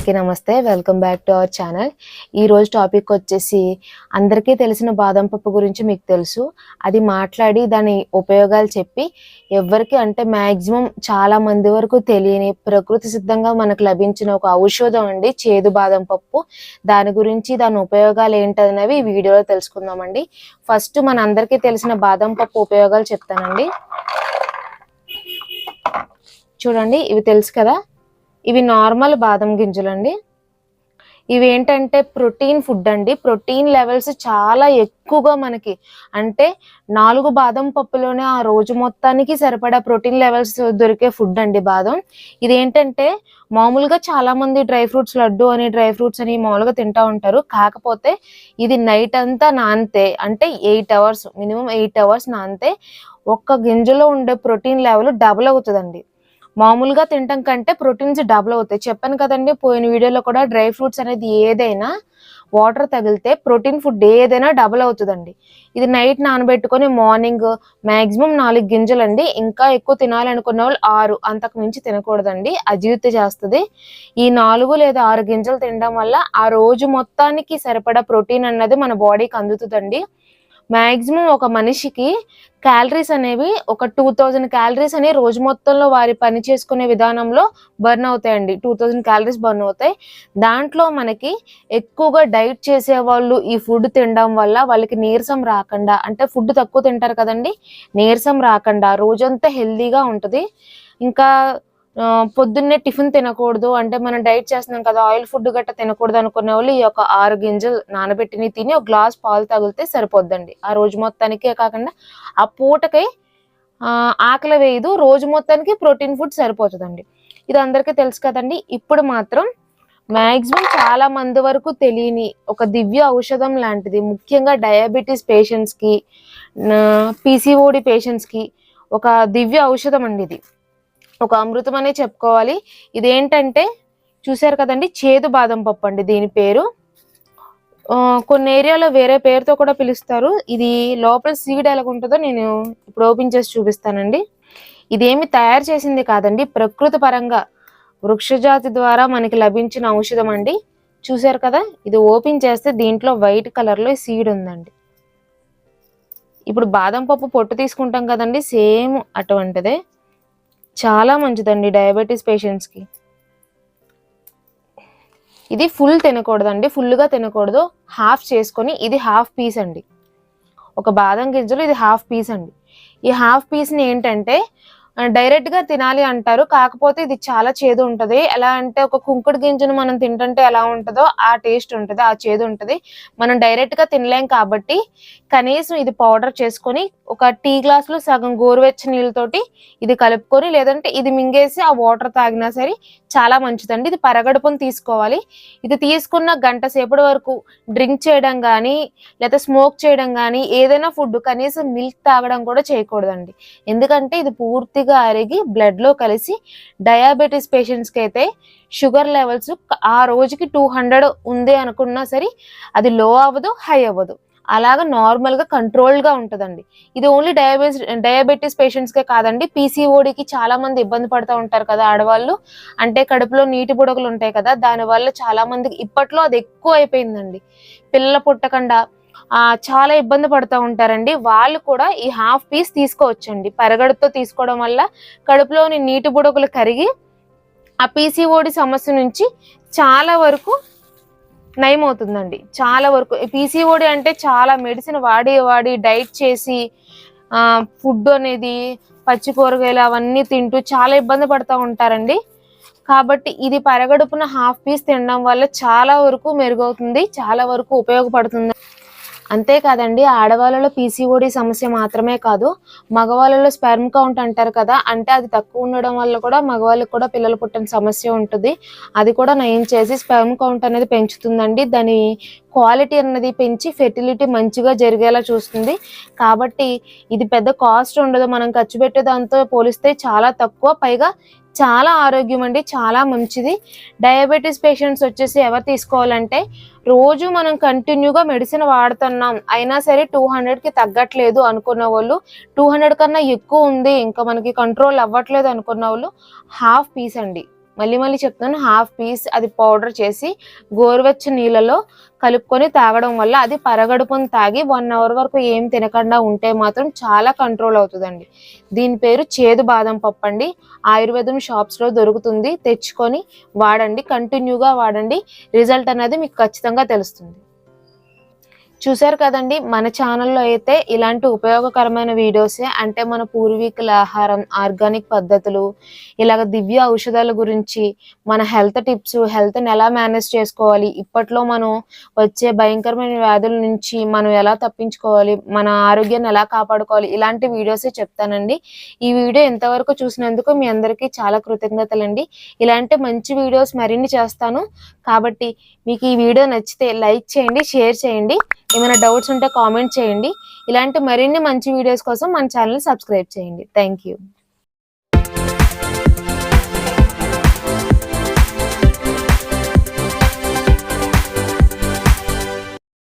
అందరికీ నమస్తే, welcome back to our channel. ఈరోజు టాపిక్ వచ్చేసి అందరికీ తెలిసిన బాదం పప్పు గురించి మీకు తెలుసు. అది మాట్లాడి దాని ఉపయోగాలు చెప్పి ఎవరికి అంటే మ్యాక్సిమం చాలా మంది వరకు తెలియని ప్రకృతి సిద్ధంగా మనకు లభించిన ఒక ఔషధం అండి చేదు బాదం పప్పు. దాని గురించి దాని ఉపయోగాలు ఏంటనేవి ఈ వీడియోలో తెలుసుకుందామండి. ఫస్ట్ మన అందరికీ తెలిసిన బాదం పప్పు ఉపయోగాలు చెప్తానండి. చూడండి, ఇవి తెలుసు కదా, ఇవి నార్మల్ బాదం గింజలండి. ఇవి ఏంటంటే ప్రోటీన్ ఫుడ్ అండి. ప్రోటీన్ లెవెల్స్ చాలా ఎక్కువగా మనకి అంటే 4 బాదం పప్పులోనే ఆ రోజు మొత్తానికి సరిపడా ప్రోటీన్ లెవెల్స్ దొరికే ఫుడ్ అండి బాదం. ఇదేంటంటే మామూలుగా చాలా మంది డ్రై ఫ్రూట్స్ లడ్డు అని డ్రై ఫ్రూట్స్ అని మామూలుగా తింటా ఉంటారు. కాకపోతే ఇది నైట్ అంతా నానితే అంటే 8 అవర్స్ మినిమం 8 అవర్స్ నానితే ఒక్క గింజలో ఉండే ప్రోటీన్ లెవెల్ డబుల్ అవుతుందండి. మామూలుగా తినటం కంటే ప్రోటీన్స్ డబుల్ అవుతాయి. చెప్పాను కదండి పోయిన వీడియోలో కూడా, డ్రై ఫ్రూట్స్ అనేది ఏదైనా వాటర్ తగిలితే ప్రోటీన్ ఫుడ్ ఏదైనా డబుల్ అవుతుందండి. ఇది నైట్ నానబెట్టుకొని మార్నింగ్ మ్యాక్సిమం 4 గింజలండి. ఇంకా ఎక్కువ తినాలనుకున్న వాళ్ళు 6, అంతకు మించి తినకూడదండి, అజీర్తి చేస్తుంది. ఈ 4 లేదా 6 గింజలు తినడం వల్ల ఆ రోజు మొత్తానికి సరిపడా ప్రోటీన్ అన్నది మన బాడీకి అందుతుందండి. మ్యాక్సిమం ఒక మనిషికి క్యాలరీస్ అనేవి ఒక 2000 క్యాలరీస్ అని రోజు మొత్తంలో వారి పని చేసుకునే విధానంలో బర్న్ అవుతాయండి. 2000 క్యాలరీస్ బర్న్ అవుతాయి. దాంట్లో మనకి ఎక్కువగా డైట్ చేసే వాళ్ళు ఈ ఫుడ్ తినడం వల్ల వాళ్ళకి నీరసం రాకుండా, అంటే ఫుడ్ తక్కువ తింటారు కదండి, నీరసం రాకుండా రోజంతా హెల్దీగా ఉంటుంది. ఇంకా పొద్దున్నే టిఫిన్ తినకూడదు అంటే మనం డైట్ చేస్తున్నాం కదా, ఆయిల్ ఫుడ్ గట్ట తినకూడదు అనుకునే వాళ్ళు ఈ యొక్క 6 గింజలు నానబెట్టిని తిని ఒక గ్లాస్ పాలు తగిలితే సరిపోద్దండి. ఆ రోజు మొత్తానికే కాకుండా ఆ పూటకై ఆకలి వేయదు, రోజు మొత్తానికి ప్రోటీన్ ఫుడ్ సరిపోతుందండి. ఇది అందరికీ తెలుసు కదండి. ఇప్పుడు మాత్రం మ్యాక్సిమం చాలా మంది వరకు తెలియని ఒక దివ్య ఔషధం లాంటిది, ముఖ్యంగా డయాబెటీస్ పేషెంట్స్కి, పీసీఓడి పేషెంట్స్కి ఒక దివ్య ఔషధం అండి. ఇది ఒక అమృతం అనే చెప్పుకోవాలి. ఇదేంటంటే చూసారు కదండి, చేదు బాదం పప్పు అండి దీని పేరు. కొన్ని ఏరియాలో వేరే పేరుతో కూడా పిలుస్తారు. ఇది లోపల సీడ్ ఎలాగ ఉంటుందో నేను ఇప్పుడు ఓపెన్ చేసి చూపిస్తానండి. ఇదేమి తయారు చేసింది కాదండి, ప్రకృతి పరంగా వృక్షజాతి ద్వారా మనకి లభించిన ఔషధం అండి. చూసారు కదా, ఇది ఓపెన్ చేస్తే దీంట్లో వైట్ కలర్లో సీడ్ ఉందండి. ఇప్పుడు బాదం పప్పు పొట్టు తీసుకుంటాం కదండి, సేమ్ అటువంటిదే. చాలా మంచిదండి డయాబెటీస్ పేషెంట్స్కి. ఇది ఫుల్ తినకూడదండి, ఫుల్గా తినకూడదు, హాఫ్ చేసుకొని, ఇది హాఫ్ పీస్ అండి. ఒక బాదం గింజలు ఇది హాఫ్ పీస్ అండి. ఈ హాఫ్ పీస్ని ఏంటంటే డైరెక్ట్గా తినాలి అంటారు, కాకపోతే ఇది చాలా చేదు ఉంటుంది. ఎలా అంటే ఒక కుంకుడు గింజను మనం తింటుంటే ఎలా ఉంటుందో ఆ టేస్ట్ ఉంటుంది, ఆ చేదు ఉంటుంది. మనం డైరెక్ట్గా తినలేం కాబట్టి కనీసం ఇది పౌడర్ చేసుకొని ఒక టీ గ్లాసులో సగం గోరువెచ్చని నీళ్ళతోటి ఇది కలుపుకొని, లేదంటే ఇది మింగేసి ఆ వాటర్ తాగినా సరే చాలా మంచిదండి. ఇది పరగడుపుని తీసుకోవాలి. ఇది తీసుకున్న గంట సేపటి వరకు డ్రింక్ చేయడం కానీ లేదా స్మోక్ చేయడం కానీ, ఏదైనా ఫుడ్ కనీసం మిల్క్ తాగడం కూడా చేయకూడదండి. ఎందుకంటే ఇది పూర్తిగా అరిగి బ్లడ్ లో కలిసి డయాబెటీస్ పేషెంట్స్ కి అయితే షుగర్ లెవెల్స్ ఆ రోజుకి 200 ఉంది అనుకున్నా సరే అది లో అవ్వదు, హై అవ్వదు, అలాగా నార్మల్ గా కంట్రోల్ గా ఉంటదండి. ఇది ఓన్లీ డయాబెటీస్ పేషెంట్స్ కే కాదండి, పీసీఓడికి చాలా మంది ఇబ్బంది పడుతూ ఉంటారు కదా ఆడవాళ్ళు, అంటే కడుపులో నీటి బుడగలు ఉంటాయి కదా, దాని వల్ల చాలా మందికి ఇప్పట్లో అది ఎక్కువ అయిపోయిందండి. పిల్లలు పుట్టకుండా చాలా ఇబ్బంది పడుతూ ఉంటారండి. వాళ్ళు కూడా ఈ హాఫ్ పీస్ తీసుకోవచ్చండి. పరగడుతో తీసుకోవడం వల్ల కడుపులోని నీటి బుడగలు కరిగి ఆ పీసీఓడి సమస్య నుంచి చాలా వరకు నయమవుతుందండి. చాలా వరకు పీసీఓడి అంటే చాలా మెడిసిన్ వాడి డైట్ చేసి ఫుడ్ అనేది పచ్చి కూరగాయలు అవన్నీ తింటూ చాలా ఇబ్బంది పడుతూ ఉంటారండి. కాబట్టి ఇది పరగడుపున హాఫ్ పీస్ తినడం వల్ల చాలా వరకు మెరుగవుతుంది, చాలా వరకు ఉపయోగపడుతుంది. అంతేకాదండి, ఆడవాళ్ళలో పీసీఓడి సమస్య మాత్రమే కాదు, మగవాళ్ళలో స్పెర్మ్ కౌంట్ అంటారు కదా, అంటే అది తక్కువ ఉండడం వల్ల కూడా మగవాళ్ళకి కూడా పిల్లలు పుట్టిన సమస్య ఉంటుంది. అది కూడా నయం చేసి స్పెర్మ్ కౌంట్ అనేది పెంచుతుందండి. దాని క్వాలిటీ అన్నది పెంచి ఫెర్టిలిటీ మంచిగా జరిగేలా చూస్తుంది. కాబట్టి ఇది పెద్ద కాస్ట్ ఉండదు, మనం ఖర్చు పెట్టే దాంతో పోలిస్తే చాలా తక్కువ, పైగా చాలా ఆరోగ్యం అండి, చాలా మంచిది. డయాబెటీస్ పేషెంట్స్ వచ్చేసి ఎవరు తీసుకోవాలంటే, రోజు మనం కంటిన్యూగా మెడిసిన్ వాడుతున్నాం అయినా సరే 200కి తగ్గట్లేదు అనుకున్న వాళ్ళు, 200 కన్నా ఎక్కువ ఉంది ఇంకా మనకి కంట్రోల్ అవ్వట్లేదు అనుకున్న వాళ్ళు హాఫ్ పీస్ అండి మళ్ళీ మళ్ళీ చెప్తున్నాను, హాఫ్ పీస్ అది పౌడర్ చేసి గోరువెచ్చని నీళ్ళలో కలుపుకొని తాగడం వల్ల అది పరగడుపుని తాగి 1 అవర్ వరకు ఏం తినకుండా ఉంటే మాత్రం చాలా కంట్రోల్ అవుతుందండి. దీని పేరు చేదు బాదం పప్పు అండి. ఆయుర్వేదం షాప్స్లో దొరుకుతుంది, తెచ్చుకొని వాడండి, కంటిన్యూగా వాడండి, రిజల్ట్ అనేది మీకు ఖచ్చితంగా తెలుస్తుంది. చూశారు కదండి, మన ఛానల్లో అయితే ఇలాంటి ఉపయోగకరమైన వీడియోసే, అంటే మన పూర్వీకుల ఆహారం, ఆర్గానిక్ పద్ధతులు, ఇలాగ దివ్య ఔషధాల గురించి, మన హెల్త్ టిప్స్, హెల్త్ని ఎలా మేనేజ్ చేసుకోవాలి, ఇప్పట్లో మనం వచ్చే భయంకరమైన వ్యాధుల నుంచి మనం ఎలా తప్పించుకోవాలి, మన ఆరోగ్యాన్ని ఎలా కాపాడుకోవాలి, ఇలాంటి వీడియోసే చెప్తానండి. ఈ వీడియో ఇంతవరకు చూసినందుకు మీ అందరికీ చాలా కృతజ్ఞతలండి. ఇలాంటి మంచి వీడియోస్ మరిన్ని చేస్తాను కాబట్టి మీకు ఈ వీడియో నచ్చితే లైక్ చేయండి, షేర్ చేయండి, ఏమైనా డౌట్స్ ఉంటే కామెంట్ చేయండి. ఇలాంటి మరిన్ని మంచి వీడియోస్ కోసం మన ఛానల్ సబ్స్క్రైబ్ చేయండి. Thank you.